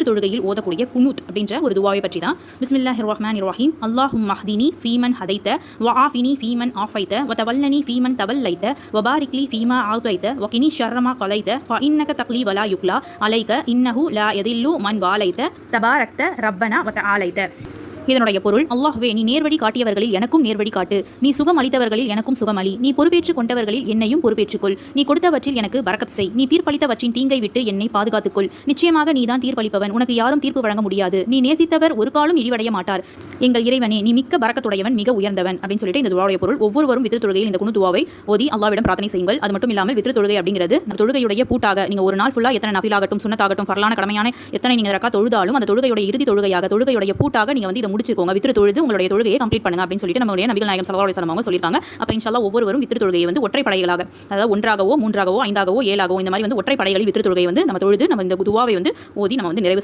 தொழுகையில் ஓதக்கூடிய குனூத் அப்படின்ற ஒரு துவாவை பற்றி தான். பிஸ்மில்லாஹிர் ரஹ்மானிர் ரஹீம். அல்லாஹும்ம ஹ்தினி ஃபீமன் ஹதைத வஆஃபினி ஃபீமன் ஆஃபைத வதவல்லனி ஃபீமன் தவல்லைத வபாரிக்லி ஃபீமா ஆதைத வகினி ஷர்ரமா கலைத ஃபஇன்னக தக்லி வலா யுக்லா அலைக இன்னஹு லா யதில்லு மன் வாலைத தபாரக்த ரப்பனா வதஆலைத. இதனுடைய பொருள், அல்லாஹ்வே, நீ நேர்வழி காட்டியவர்களில் எனக்கும் நேர்வழி காட்டு, நீ சுகம் அளித்தவர்களில் எனக்கும் சுகமளி, நீ பொறுப்பேற்றுக் கொண்டவர்களில் என்னையும் பொறுப்பேற்றுக்கொள், நீ கொடுத்தவற்றில் எனக்கு பரக்கத் செய், நீ தீர்ப்பளித்தவற்றின் தீங்கை விட்டு என்னை பாதுகாத்துக்கொள், நிச்சயமாக நீதான் தீர்ப்பளிப்பவன், உனக்கு யாரும் தீர்ப்பு வழங்க முடியாது, நீ நேசித்தவர் ஒரு காலும் இழிவடைய மாட்டார், எங்கள் இறைவனே நீ மிக்க பரக்கத்துடையவன், மிக உயர்ந்தவன் அப்படின்னு சொல்லிட்டு இந்த துவாவுடைய பொருள். ஒவ்வொருவரும் வித்ர் தொழுகையில் இந்த குனூத் துவாவை ஓதி அல்லாஹ்விடம் பிரார்த்தனை செய்யுங்கள். அது மட்டும் இல்லாமல் வித்ர் தொழுகை அப்படிங்கிறது தொழுகையுடைய பூட்டாக நீங்கள் ஒரு நாள் ஃபுல்லாக எத்தனை நஃபிலாகட்டும் சுன்னத்தாகட்டும் ஃபர்லான கடமையான எத்தனை நீங்கள் ரக்கா தொழுதாலும் அந்த தொழுகையுடைய இறுதி தொழுகையாக தொழுகையுடைய பூட்டாக நீங்கள் வந்து இதை முடிச்சுக்கோங்க. வித்ர் தொழுது உங்களுடைய தொழுகையை கம்ப்ளீட் பண்ணுங்க அப்படின்னு சொல்லிட்டு நம்மளுடைய நபிகள் நாயகம் ஸல்லல்லாஹு அலைஹி வஸல்லம் அவங்க சொல்லியிருக்காங்க. அப்போ இன்ஷா அல்லாஹ் ஒவ்வொருவரும் வித்ர் தொழுகையை வந்து ஒற்றை படைகளாக, அதாவது ஒன்றாகவோ மூன்றாகவோ ஐந்தாகவோ ஏழாகவோ இந்த மாதிரி வந்து ஒற்றை படைகளில் வித்ர் தொழுகையை வந்து நம்ம தொழுது நம்ம இந்த துவாவை வந்து ஓதி நம்ம வந்து நிறைவு